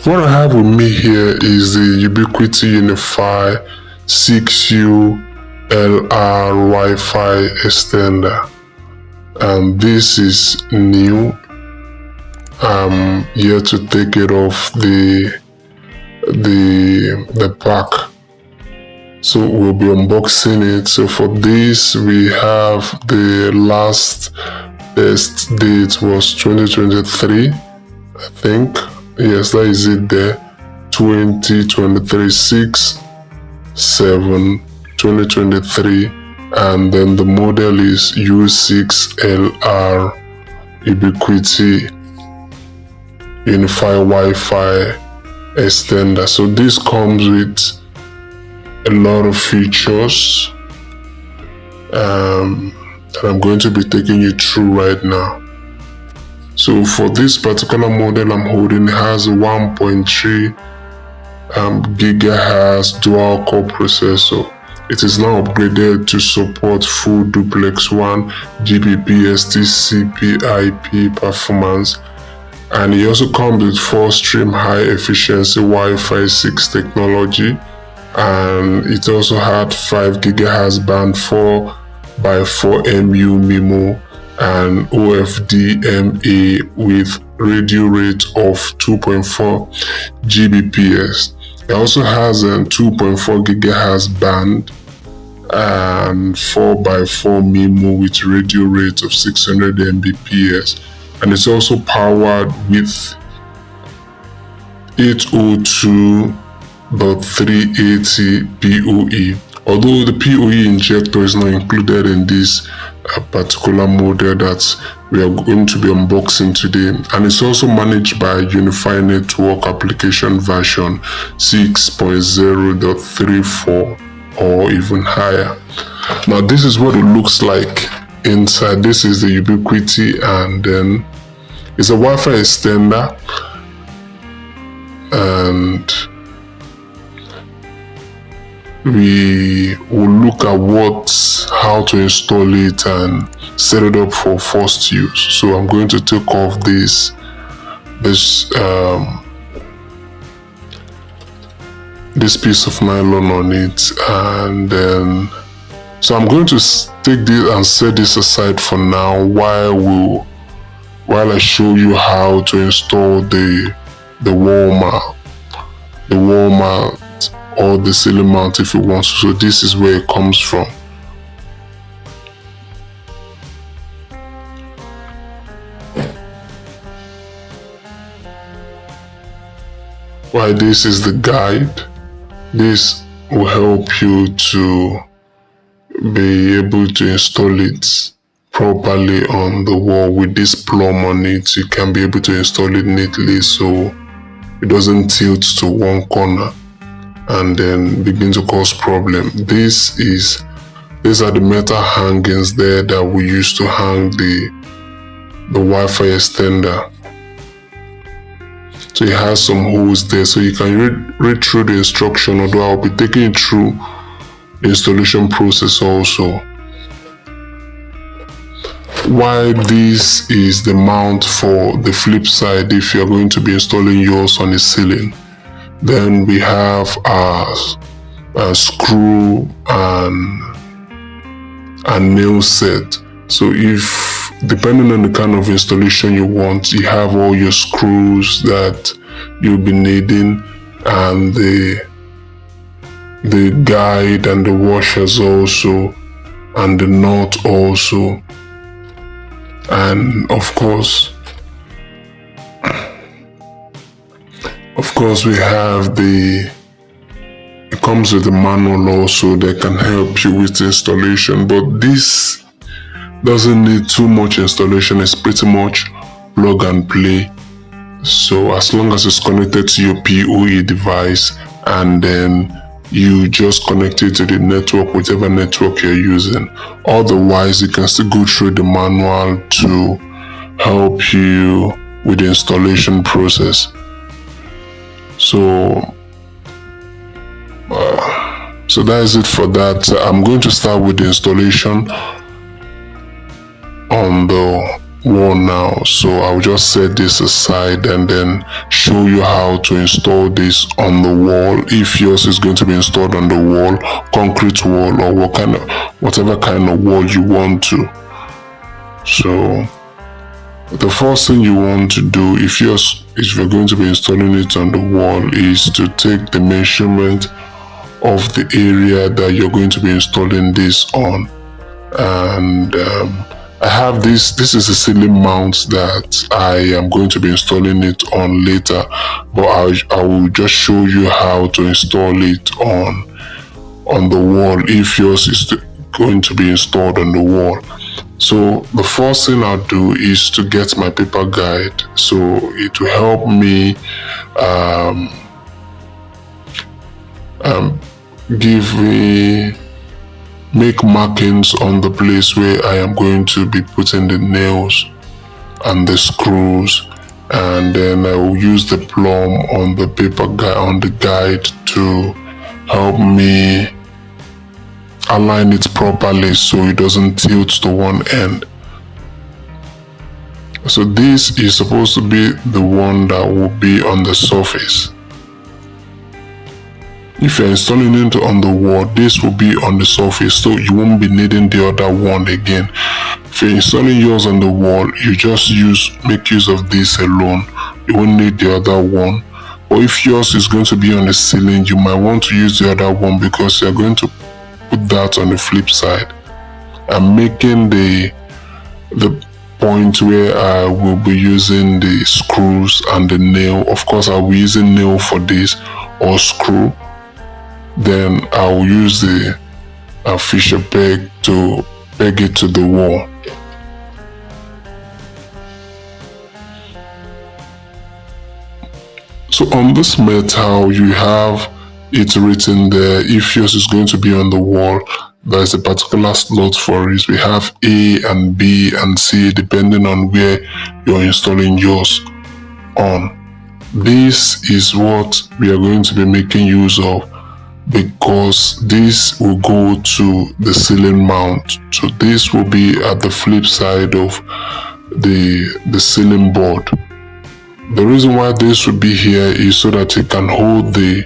What I have with me here is the Ubiquiti UniFi U6-LR Wi-Fi extender. This is new. I'm here to take it off the pack. So we'll be unboxing it. So for this, we have the last test date was 2023, I think. Yes, that is it there. 2023 6/7/2023, and then the model is U6-LR Ubiquiti UniFi Wi-Fi extender. So this comes with a lot of features that I'm going to be taking you through right now. So for this particular model I'm holding, it has a 1.3 gigahertz dual core processor. It is now upgraded to support full duplex 1 Gbps TCP/IP performance, and it also comes with 4-stream high efficiency Wi-Fi 6 technology, and it also had 5 gigahertz band 4x4 MU MIMO and OFDMA with radio rate of 2.4 Gbps. It also has a 2.4 gigahertz band and 4x4 MIMO with radio rate of 600 Mbps, and it's also powered with 802.380 PoE. Although the PoE injector is not included in this particular model that we are going to be unboxing today, and it's also managed by UniFi Network application version 6.0.34 or even higher. Now this is what it looks like inside. This is the Ubiquiti, and then it's a Wi-Fi extender, and we will look at how to install it and set it up for first use. So I'm going to take off this piece of nylon on it, and then so I'm going to take this and set this aside for now while I show you how to install the wall mount or the ceiling mount if you want to. So this is where it comes from. While this is the guide, this will help you to be able to install it properly on the wall. With this plumb on it, you can be able to install it neatly so it doesn't tilt to one corner and then begin to cause problem. These are the metal hangings there that we use to hang the Wi-Fi extender. So it has some holes there, so you can read through the instruction, although I'll be taking you through the installation process also. While this is the mount for the flip side, if you're going to be installing yours on the ceiling, then we have a screw and nail set. So if, depending on the kind of installation you want, you have all your screws that you'll be needing, and the guide and the washers also, and the nut also, and of course we have it comes with a manual also that can help you with installation, but this doesn't need too much installation. It's pretty much plug and play. So as long as it's connected to your PoE device, and then you just connect it to the network, whichever network you're using. Otherwise, you can still go through the manual to help you with the installation process. So that is it for that. I'm going to start with the installation on the wall now, so I'll just set this aside and then show you how to install this on the wall. If yours is going to be installed on the wall, concrete wall, or whatever kind of wall you want to. So the first thing you want to do if you're going to be installing it on the wall is to take the measurement of the area that you're going to be installing this on. And I have this is a ceiling mount that I am going to be installing it on later, but I will just show you how to install it on the wall if yours is going to be installed on the wall. So the first thing I'll do is to get my paper guide, so it will help me make markings on the place where I am going to be putting the nails and the screws, and then I will use the plumb on the paper guide on the guide to help me align it properly so it doesn't tilt to one end. So this is supposed to be the one that will be on the surface. If you're installing it on the wall, this will be on the surface, so you won't be needing the other one again. If you're installing yours on the wall, you just make use of this alone. You won't need the other one. Or if yours is going to be on the ceiling, you might want to use the other one because you're going to put that on the flip side. I'm making the point where I will be using the screws and the nail. Of course, I'll be using nail for this, or screw. Then I'll use the fisher peg to peg it to the wall. So on this metal, you have it written there. If yours is going to be on the wall, there's a particular slot for it. We have A and B and C depending on where you're installing yours on. This is what we are going to be making use of, because this will go to the ceiling mount. So this will be at the flip side of the ceiling board. The reason why this would be here is so that it can hold the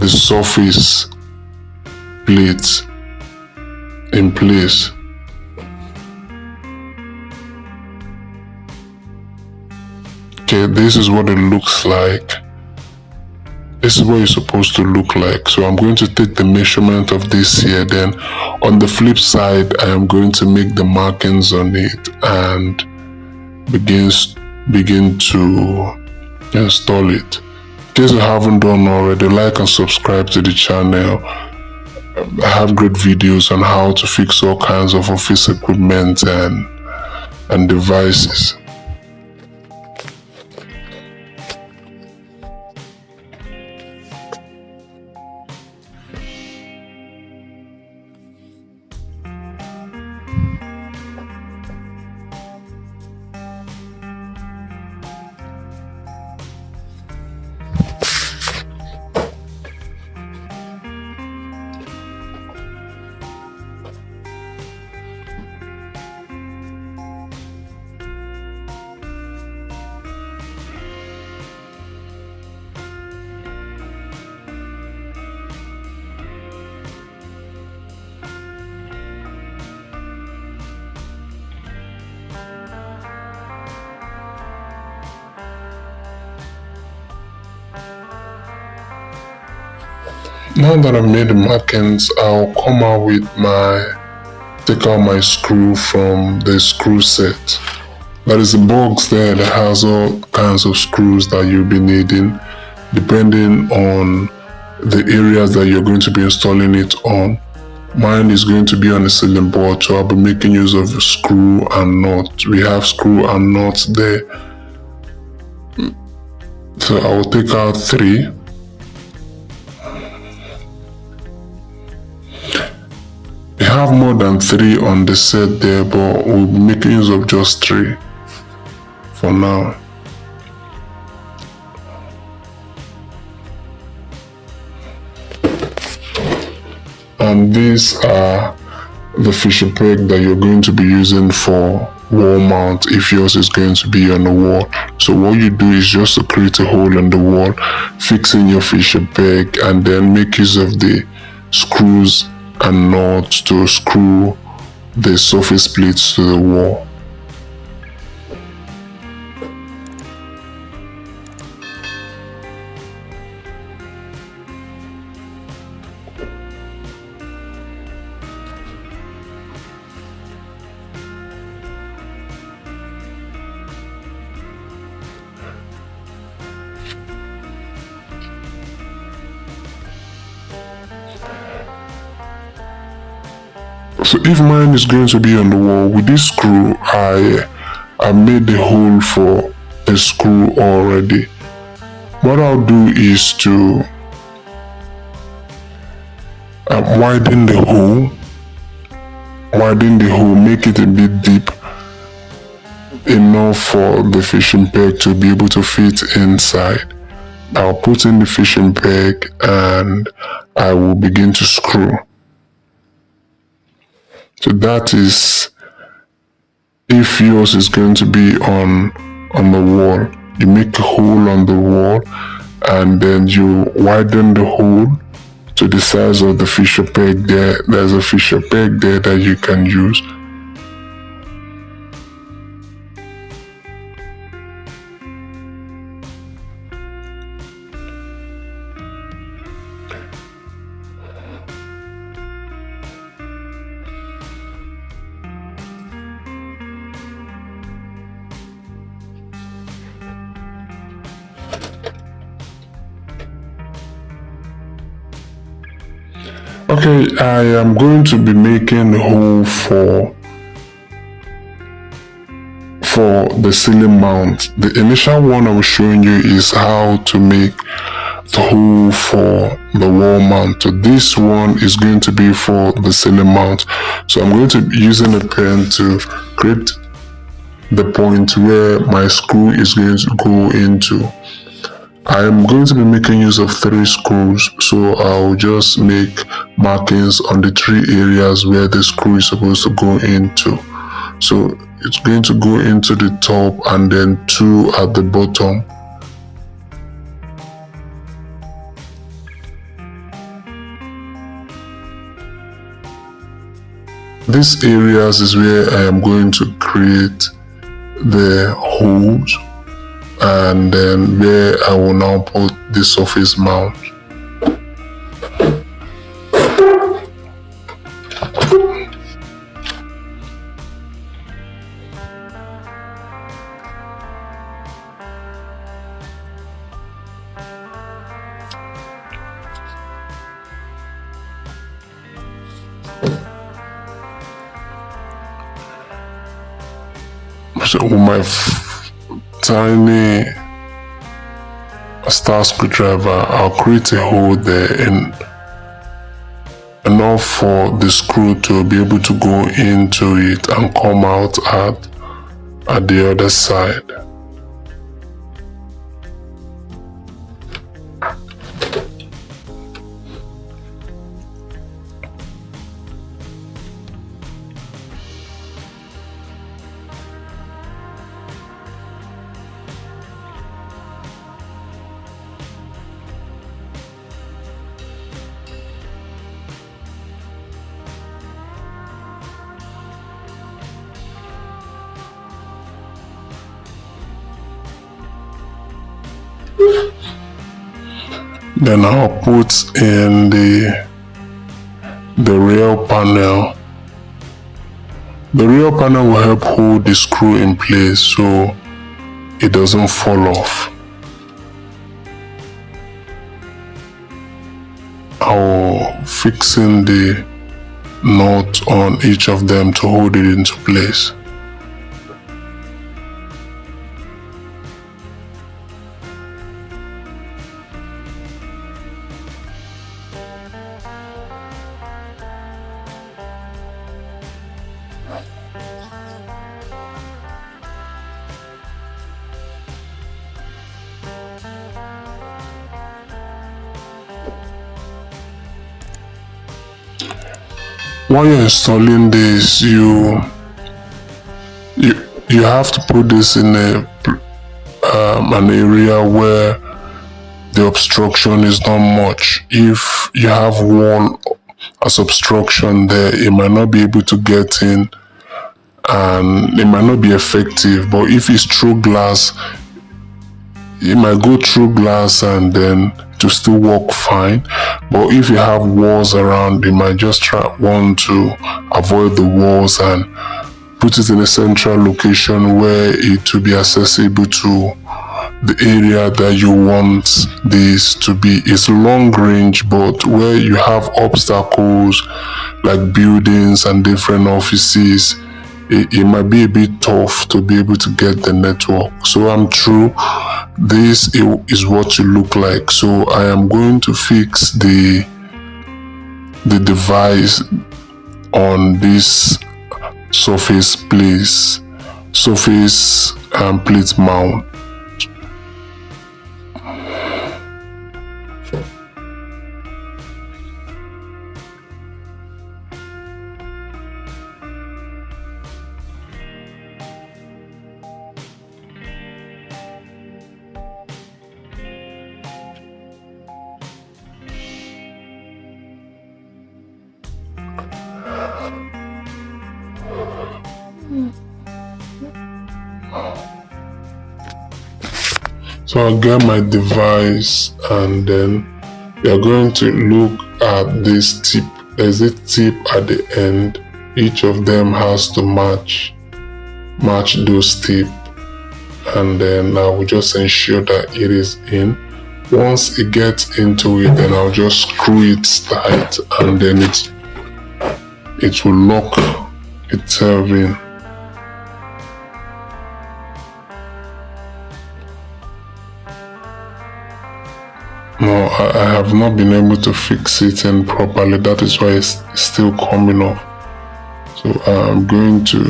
surface plates in place. Okay, this is what it looks like. This is what it's supposed to look like. So I'm going to take the measurement of this here. Then on the flip side, I am going to make the markings on it and begin to install it. In case you haven't done already, like and subscribe to the channel. I have great videos on how to fix all kinds of office equipment and devices. Now that I've made the markings, I'll come out with take out my screw from the screw set. There is a box there that has all kinds of screws that you'll be needing depending on the areas that you're going to be installing it on. Mine is going to be on a ceiling board, so I'll be making use of a screw and nut. We have screw and nuts there. So I will take out 3. We have more than 3 on the set there, but we'll be making use of just 3 for now. And these are the fisher peg that you're going to be using for wall mount if yours is going to be on the wall. So what you do is just to create a hole in the wall, fix in your fisher peg, and then make use of the screws and nuts to screw the surface plates to the wall. So if mine is going to be on the wall, with this screw, I made the hole for the screw already. What I'll do is to widen the hole, make it a bit deep, enough for the fishing peg to be able to fit inside. I'll put in the fishing peg and I will begin to screw. So that is if yours is going to be on the wall. You make a hole on the wall and then you widen the hole to the size of the fisher peg there. There's a fisher peg there that you can use. Okay, I am going to be making a hole for the ceiling mount. The initial one I was showing you is how to make the hole for the wall mount. So this one is going to be for the ceiling mount. So I'm going to be using a pen to create the point where my screw is going to go into. I am going to be making use of 3 screws, so I'll just make markings on the 3 areas where the screw is supposed to go into. So it's going to go into the top and then 2 at the bottom. These areas is where I am going to create the holes, and then where I will now put the surface mount. So with my tiny star screwdriver, I'll create a hole there enough for the screw to be able to go into it and come out at the other side. Then I'll put in the rail panel. The rail panel will help hold the screw in place so it doesn't fall off. I'll fix in the nut on each of them to hold it into place. While you're installing this, you you have to put this in an area where the obstruction is not much. If you have wall as obstruction there, it might not be able to get in and it might not be effective. But if it's through glass, it might go through glass and then to still work fine. But if you have walls around, you might just want to avoid the walls and put it in a central location where it will be accessible to the area that you want this to be. It's long range, but where you have obstacles like buildings and different offices, it might be a bit tough to be able to get the network. So I'm true, this is what you look like. So I am going to fix the device on this surface plate mount. So I'll get my device and then we are going to look at this tip. There's a tip at the end. Each of them has to match those tips, and then I will just ensure that it is in. Once it gets into it, then I'll just screw it tight and then it will lock itself in. No, I have not been able to fix it in properly. That is why it's still coming off. So I'm going to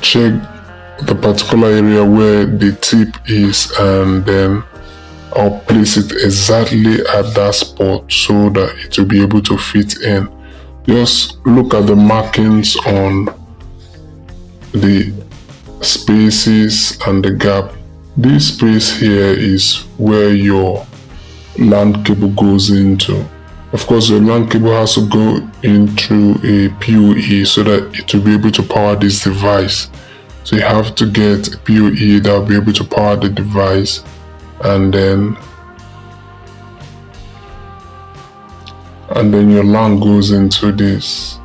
check the particular area where the tip is, and then I'll place it exactly at that spot so that it will be able to fit in. Just look at the markings on the spaces and the gap. This space here is where your LAN cable goes into. Of course, your LAN cable has to go into a PoE so that it will be able to power this device. So you have to get a PoE that will be able to power the device, and then your LAN goes into this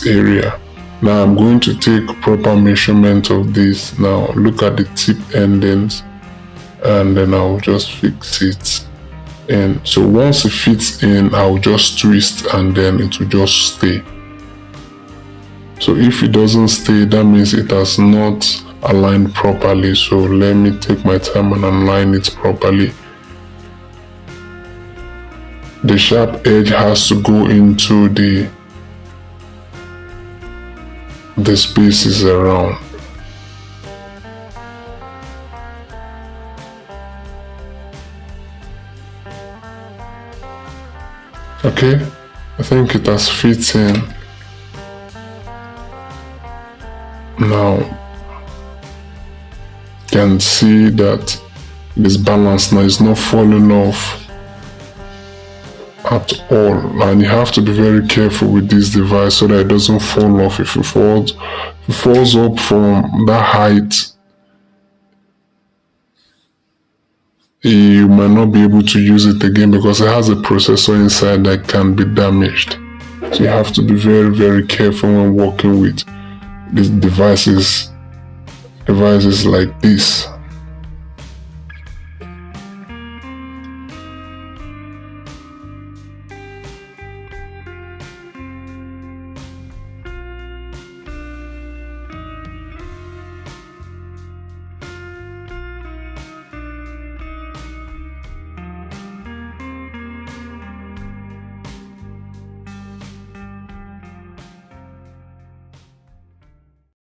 area. Now I'm going to take proper measurement of this. Now look at the tip endings, and then I'll just fix it. And so once it fits in, I'll just twist and then it will just stay. So if it doesn't stay, that means it has not aligned properly. So let me take my time and align it properly. The sharp edge has to go into the spaces around. Okay, I think it has fit in. Now you can see that this balance now is not falling off at all, and you have to be very careful with this device so that it doesn't fall off. If it falls up from that height, you might not be able to use it again because it has a processor inside that can be damaged. So you have to be very, very careful when working with these devices like this.